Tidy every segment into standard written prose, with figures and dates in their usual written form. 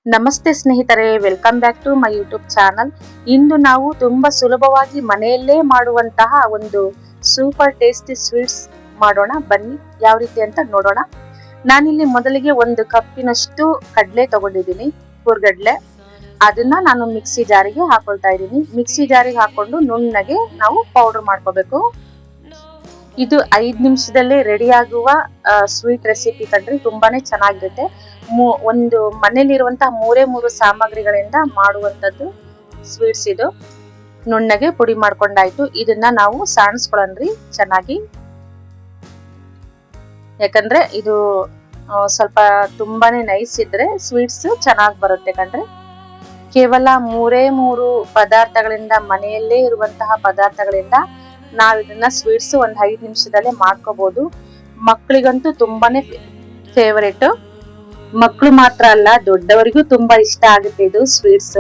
ನಮಸ್ತೆ ಸ್ನೇಹಿತರೆ, welcome back to my YouTube channel. ಇಂದು ನಾವು ತುಂಬಾ ಸುಲಭವಾಗಿ ಮನೆಯಲ್ಲೇ ಮಾಡುವಂತಹ ಒಂದು ಸೂಪರ್ ಟೇಸ್ಟಿ ಸ್ವೀಟ್ಸ್ ಮಾಡೋಣ. ಬನ್ನಿ ಯಾವ ರೀತಿ ಅಂತ ನೋಡೋಣ. ನಾನಿಲ್ಲಿ ಮೊದಲಿಗೆ ಒಂದು ಕಪ್ಪಿನಷ್ಟು ಕಡಲೆ ತಗೊಂಡಿದ್ದೀನಿ, ಹುರ್ಗಡ್ಲೆ. ಅದನ್ನ ನಾನು ಮಿಕ್ಸಿ ಜಾರಿಗೆ ಹಾಕೊಳ್ತಾ ಇದ್ದೀನಿ. ಮಿಕ್ಸಿ ಜಾರಿಗೆ ಹಾಕೊಂಡು ನುಣ್ಣಗೆ ನಾವು ಪೌಡರ್ ಮಾಡ್ಕೋಬೇಕು. ಇದು 5 ನಿಮಿಷದಲ್ಲೇ ರೆಡಿ ಆಗುವ ಸ್ವೀಟ್ ರೆಸಿಪಿ ಕಣ್ರಿ. ತುಂಬಾನೇ ಚೆನ್ನಾಗಿರುತ್ತೆ. ಒಂದು ಮನೇಲಿರುವಂತಹ 3 ಸಾಮಗ್ರಿಗಳಿಂದ ಮಾಡುವಂತದ್ದು ಸ್ವೀಟ್ಸ್ ಇದು. ನುಣ್ಣಗೆ ಪುಡಿ ಮಾಡ್ಕೊಂಡಾಯ್ತು. ಇದನ್ನ ನಾವು ಸಾಣಿಸ್ಕೊಳ್ಳೋಣ್ರಿ ಚೆನ್ನಾಗಿ. ಯಾಕಂದ್ರೆ ಇದು ಸ್ವಲ್ಪ ತುಂಬಾನೇ ನೈಸ್ ಇದ್ರೆ ಸ್ವೀಟ್ಸ್ ಚೆನ್ನಾಗಿ ಬರುತ್ತೆ ಕಣ್ರಿ. ಕೇವಲ 3 ಪದಾರ್ಥಗಳಿಂದ, ಮನೆಯಲ್ಲೇ ಇರುವಂತಹ ಪದಾರ್ಥಗಳಿಂದ ನಾವ್ ಇದನ್ನ ಸ್ವೀಟ್ಸ್ ಒಂದ್ 5 ನಿಮಿಷದಲ್ಲೇ ಮಾಡ್ಕೋಬಹುದು. ಮಕ್ಕಳಿಗಂತೂ ತುಂಬಾನೇ ಫೇವರೇಟ್. ಮಕ್ಕಳು ಮಾತ್ರ ಅಲ್ಲ, ದೊಡ್ಡವರಿಗೂ ತುಂಬಾ ಇಷ್ಟ ಆಗುತ್ತೆ ಇದು ಸ್ವೀಟ್ಸ್.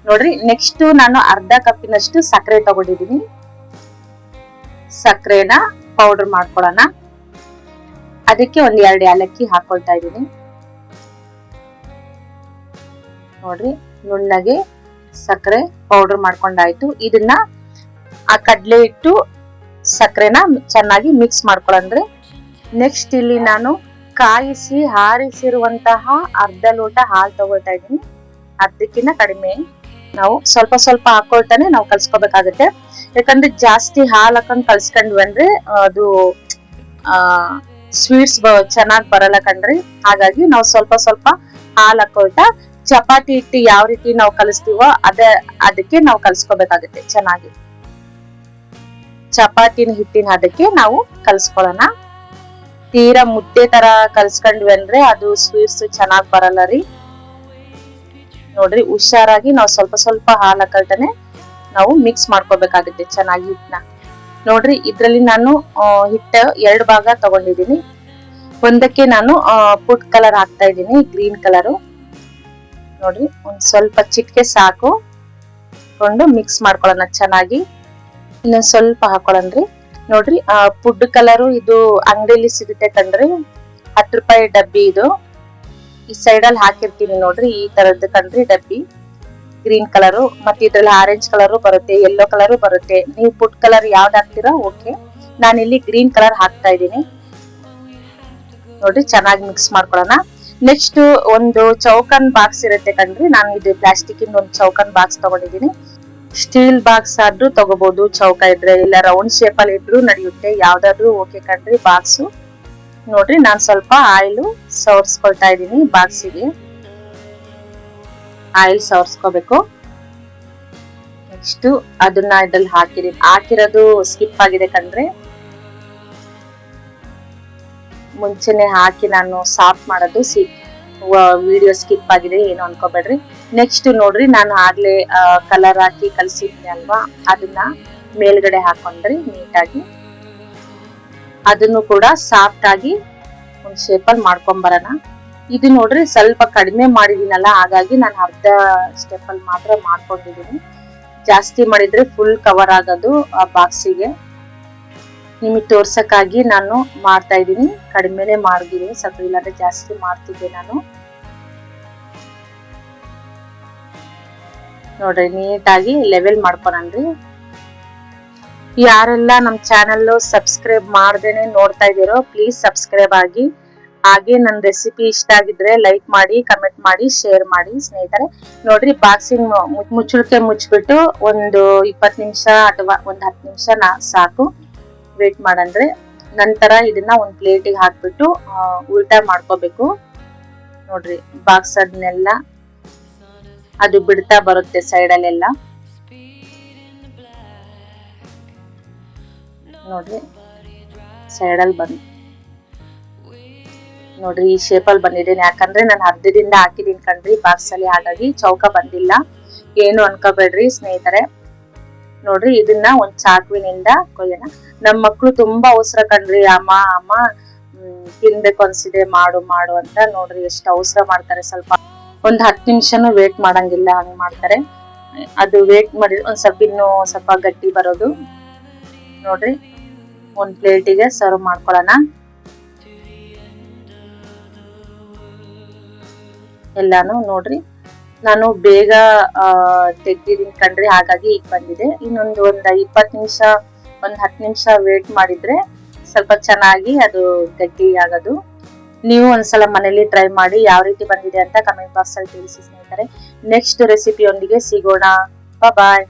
ನೋಡ್ರಿ, ನೆಕ್ಸ್ಟ್ ನಾನು ಅರ್ಧ ಕಪ್ಪಿನಷ್ಟು ಸಕ್ಕರೆ ತಗೊಂಡಿದ್ದೀನಿ. ಸಕ್ಕರೆನ ಪೌಡರ್ ಮಾಡ್ಕೊಳ್ಳೋಣ. ಅದಕ್ಕೆ ಒಂದ್ 2 ಏಲಕ್ಕಿ ಹಾಕೊಳ್ತಾ ಇದ್ದೀನಿ. ನೋಡ್ರಿ, ನುಣ್ಣಗೆ ಸಕ್ಕರೆ ಪೌಡರ್ ಮಾಡ್ಕೊಂಡಾಯ್ತು. ಇದನ್ನ ಆ ಕಡ್ಲೆ ಇಟ್ಟು ಸಕ್ಕರೆನ ಚೆನ್ನಾಗಿ ಮಿಕ್ಸ್ ಮಾಡ್ಕೊಳ್ಳಂದ್ರೆ. ನೆಕ್ಸ್ಟ್ ಇಲ್ಲಿ ನಾನು ಕಾಯಿಸಿ ಆರಿಸಿರುವಂತಹ ಅರ್ಧ ಲೋಟ ಹಾಲು ತಗೊಳ್ತಾ ಇದ್ದೀನಿ. ಅರ್ಧಕ್ಕಿಂತ ಕಡಿಮೆ ನಾವು ಸ್ವಲ್ಪ ಸ್ವಲ್ಪ ಹಾಕೊಳ್ತಾನೆ ನಾವು ಕಲ್ಸ್ಕೊಬೇಕಾಗುತ್ತೆ. ಯಾಕಂದ್ರೆ ಜಾಸ್ತಿ ಹಾಲು ಹಾಕೊಂಡ್ ಕಲ್ಸ್ಕೊಂಡ್ವಿ ಅಂದ್ರೆ ಅದು ಸ್ವೀಟ್ಸ್ ಚೆನ್ನಾಗಿ ಬರಲ್ಲ ಕಣ್ರಿ. ಹಾಗಾಗಿ ನಾವು ಸ್ವಲ್ಪ ಸ್ವಲ್ಪ ಹಾಲು ಹಾಕೊಳ್ತಾ ಚಪಾತಿ ಹಿಟ್ಟು ಯಾವ ರೀತಿ ನಾವು ಕಲಿಸ್ತೀವೋ ಅದಕ್ಕೆ ನಾವು ಕಲ್ಸ್ಕೊಬೇಕಾಗುತ್ತೆ ಚೆನ್ನಾಗಿ. ಚಪಾತಿನ ಹಿಟ್ಟಿನ ಅದಕ್ಕೆ ನಾವು ಕಲ್ಸ್ಕೊಳ್ಳೋಣ. ತೀರಾ ಮುದ್ದೆ ತರ ಕಲ್ಸ್ಕೊಂಡ್ವಿ ಅಂದ್ರೆ ಅದು ಸ್ವೀಟ್ಸ್ ಚೆನ್ನಾಗಿ ಬರಲ್ಲ ರೀ. ನೋಡ್ರಿ, ಹುಷಾರಾಗಿ ನಾವು ಸ್ವಲ್ಪ ಸ್ವಲ್ಪ ಹಾಲು ಹಾಕೊಳ್ತಾನೆ ನಾವು ಮಿಕ್ಸ್ ಮಾಡ್ಕೋಬೇಕಾಗುತ್ತೆ ಚೆನ್ನಾಗಿ ಹಿಟ್ಟನ್ನ. ನೋಡ್ರಿ, ಇದ್ರಲ್ಲಿ ನಾನು ಹಿಟ್ಟು 2 ಭಾಗ ತಗೊಂಡಿದ್ದೀನಿ. ಒಂದಕ್ಕೆ ನಾನು ಫುಡ್ ಕಲರ್ ಹಾಕ್ತಾ ಇದ್ದೀನಿ, ಗ್ರೀನ್ ಕಲರು. ನೋಡ್ರಿ, ಒಂದ್ ಸ್ವಲ್ಪ ಚಿಟಿಕೆ ಸಾಕು. ಕೊಂಡು ಮಿಕ್ಸ್ ಮಾಡ್ಕೊಳ್ಳೋಣ ಚೆನ್ನಾಗಿ. ಇನ್ನೊಂದ್ ಸ್ವಲ್ಪ ಹಾಕೊಳ್ಳನ್ರಿ. ನೋಡ್ರಿ, ಫುಡ್ ಕಲರು ಇದು ಅಂಗಡಿಯಲ್ಲಿ ಸಿಗುತ್ತೆ ಕಣ್ರಿ. 10 ರೂಪಾಯಿ ಡಬ್ಬಿ ಇದು. ಈ ಸೈಡ್ ಅಲ್ಲಿ ಹಾಕಿರ್ತೀನಿ ನೋಡ್ರಿ, ಈ ತರದ್ದು ಕಣ್ರಿ ಡಬ್ಬಿ. ಗ್ರೀನ್ ಕಲರು, ಮತ್ತೆ ಇದ್ರಲ್ಲಿ ಆರೆಂಜ್ ಕಲರು ಬರುತ್ತೆ, ಯೆಲ್ಲೋ ಕಲರು ಬರುತ್ತೆ. ನೀವು ಫುಡ್ ಕಲರ್ ಯಾವ್ದು ಹಾಕ್ತೀರಾ ಓಕೆ. ನಾನಿಲ್ಲಿ ಗ್ರೀನ್ ಕಲರ್ ಹಾಕ್ತಾ ಇದ್ದೀನಿ. ನೋಡ್ರಿ, ಚೆನ್ನಾಗಿ ಮಿಕ್ಸ್ ಮಾಡ್ಕೊಳ್ಳೋಣ. ನೆಕ್ಸ್ಟ್ ಒಂದು ಚೌಕನ್ ಬಾಕ್ಸ್ ಇರುತ್ತೆ ಕಣ್ರಿ. ನಾನು ಇದು ಪ್ಲಾಸ್ಟಿಕ್ ಇಂದ ಒಂದು ಚೌಕನ್ ಬಾಕ್ಸ್ ತಗೊಂಡಿದ್ದೀನಿ. ಸ್ಟೀಲ್ ಬಾಕ್ಸ್ ಆದ್ರೂ ತಗೋಬಹುದು, ಚೌಕ ಇದ್ರೆ. ಇಲ್ಲ ರೌಂಡ್ ಶೇಪ್ ಅಲ್ಲಿ ಇದ್ರೂ ನಡೆಯುತ್ತೆ, ಯಾವ್ದಾದ್ರು ಓಕೆ ಕಣ್ರಿ ಬಾಕ್ಸು. ನೋಡ್ರಿ, ನಾನ್ ಸ್ವಲ್ಪ ಆಯಿಲ್ ಸವರ್ಸ್ಕೊಳ್ತಾ ಇದ್ದೀನಿ. ಬಾಕ್ಸಿಗೆ ಆಯಿಲ್ ಸವರ್ಸ್ಕೋಬೇಕು. ನೆಕ್ಸ್ಟ್ ಅದನ್ನ ಇದ್ರಲ್ಲಿ ಹಾಕಿರೋದು ಸ್ಕಿಪ್ ಆಗಿದೆ ಕಣ್ರಿ. ಮುಂಚೆನೆ ಹಾಕಿ ನಾನು ಸಾಫ್ಟ್ ಮಾಡೋದು ವಿಡಿಯೋ ಸ್ಕಿಪ್ ಆಗಿದೆ, ಏನು ಅನ್ಕೋಬೇಡ್ರಿ. ನೆಕ್ಸ್ಟ್ ನೋಡ್ರಿ, ನಾನು ಆಗ್ಲೇ ಕಲರ್ ಹಾಕಿ ಕಲ್ಸಿದ್ನಿ ಅಲ್ವಾ, ಅದನ್ನ ಮೇಲ್ಗಡೆ ಹಾಕೊಂಡ್ರಿ ನೀಟಾಗಿ. ಅದನ್ನು ಕೂಡ ಸಾಫ್ಟ್ ಆಗಿ ಒಂದ್ ಶೇಪ್ ಅಲ್ಲಿ ಮಾಡ್ಕೊಂಬರೋಣ. ಇದು ನೋಡ್ರಿ, ಸ್ವಲ್ಪ ಕಡಿಮೆ ಮಾಡಿದೀನಲ್ಲ, ಹಾಗಾಗಿ ನಾನು ಅರ್ಧ ಸ್ಟೆಪ್ ಅಲ್ಲಿ ಮಾತ್ರ ಮಾಡ್ಕೊಂಡಿದೀನಿ. ಜಾಸ್ತಿ ಮಾಡಿದ್ರೆ ಫುಲ್ ಕವರ್ ಆಗೋದು ಆ ಬಾಕ್ಸಿಗೆ. ನಿಮಗೆ ತೋರ್ಸಕ್ಕಾಗಿ ನಾನು ಮಾಡ್ತಾ ಇದ್ದೀನಿ. ಕಡಿಮೆನೆ ಮಾಡಿದೀನಿ, ಸ್ವಲ್ಪ ಇಲ್ಲಾಂದ್ರೆ ಜಾಸ್ತಿ ಮಾಡ್ತಿದ್ದೆ ನಾನು. ನೋಡ್ರಿ, ನೀಟಾಗಿ ಲೆವೆಲ್ ಮಾಡ್ಕೊಳನ್ರಿ. ಯಾರೆಲ್ಲ ನಮ್ ಚಾನೆಲ್ ಸಬ್ಸ್ಕ್ರೈಬ್ ಮಾಡ್ದೇನೆ ನೋಡ್ತಾ ಇದೀರೋ, ಪ್ಲೀಸ್ ಸಬ್ಸ್ಕ್ರೈಬ್ ಆಗಿ. ಹಾಗೆ ನನ್ನ ರೆಸಿಪಿ ಇಷ್ಟ ಆಗಿದ್ರೆ ಲೈಕ್ ಮಾಡಿ, ಕಮೆಂಟ್ ಮಾಡಿ, ಶೇರ್ ಮಾಡಿ ಸ್ನೇಹಿತರೆ. ನೋಡ್ರಿ, ಬಾಕ್ಸಿಂಗ್ ಮುಚ್ಚಳಿಕೆ ಮುಚ್ಚಿಬಿಟ್ಟು ಒಂದು 20 ನಿಮಿಷ ಅಥವಾ ಒಂದು 10 ನಿಮಿಷ ಸಾಕು ವೇಟ್ ಮಾಡಂದ್ರೆ. ನಂತರ ಇದನ್ನ ಒಂದ್ ಪ್ಲೇಟಿಗೆ ಹಾಕ್ಬಿಟ್ಟು ಉಲ್ಟಾ ಮಾಡ್ಕೋಬೇಕು. ನೋಡ್ರಿ, ಬಾಕ್ಸ್ ಅದನ್ನೆಲ್ಲ ಅದು ಬಿಡ್ತಾ ಬರುತ್ತೆ ಸೈಡ್ ಅಲ್ಲೆಲ್ಲ. ನೋಡ್ರಿ, ಸೈಡ್ ಅಲ್ಲಿ ನೋಡ್ರಿ, ಈ ಶೇಪ್ ಅಲ್ಲಿ ಬಂದಿದ್ದೇನೆ. ಯಾಕಂದ್ರೆ ನಾನು ಅರ್ಧದಿಂದ ಹಾಕಿದೀನಿ ಕಣ್ರಿ ಬಾಕ್ಸ್ ಅಲ್ಲಿ, ಹಾಗಾಗಿ ಚೌಕ ಬಂದಿಲ್ಲ. ಏನು ಅನ್ಕೋಬೇಡ್ರಿ ಸ್ನೇಹಿತರೆ. ನೋಡ್ರಿ, ಇದನ್ನ ಒಂದ್ ಚಾಕುವಿನಿಂದ ಕೊಯ್ಯೋಣ. ನಮ್ ಮಕ್ಳು ತುಂಬಾ ಅವಸರ ಕಣ್ರಿ. ಅಮ್ಮ ತಿನ್ಬೇಕು ಅನ್ಸಿದೆ, ಮಾಡು ಅಂತ. ನೋಡ್ರಿ, ಎಷ್ಟು ಅವಸರ ಮಾಡ್ತಾರೆ. ಸ್ವಲ್ಪ ಒಂದ್ 10 ನಿಮಿಷನು ವೇಟ್ ಮಾಡಂಗಿಲ್ಲ, ಹಂಗ್ ಮಾಡ್ತಾರೆ. ಅದು ವೇಟ್ ಮಾಡಿದ್ರೆ ಒಂದ್ ಸ್ವಲ್ಪ ಇನ್ನೂ ಸ್ವಲ್ಪ ಗಟ್ಟಿ ಬರೋದು. ನೋಡ್ರಿ, ಒಂದ್ ಪ್ಲೇಟಿಗೆ ಸರ್ವ್ ಮಾಡ್ಕೊಳ್ಳೋಣ. ಎಲ್ಲಾನು ನೋಡ್ರಿ. ನಾನು ಬೇಗ ತೆಗ್ದಿದ್ದೀನಿ ಕಣ್ರಿ, ಹಾಗಾಗಿ ಈಗ ಬಂದಿದೆ. ಇನ್ನೊಂದು 20 ನಿಮಿಷ 10 ನಿಮಿಷ ವೇಟ್ ಮಾಡಿದ್ರೆ ಸ್ವಲ್ಪ ಚೆನ್ನಾಗಿ ಅದು ಗಟ್ಟಿ ಆಗೋದು. ನೀವು ಒಂದ್ಸಲ ಮನೇಲಿ ಟ್ರೈ ಮಾಡಿ ಯಾವ ರೀತಿ ಬಂದಿದೆ ಅಂತ ಕಮೆಂಟ್ ಬಾಕ್ಸ್ ಅಲ್ಲಿ ತಿಳಿಸಿ ಸ್ನೇಹಿತರೆ. ನೆಕ್ಸ್ಟ್ ರೆಸಿಪಿಯೊಂದಿಗೆ ಸಿಗೋಣ. ಬಾಯ್.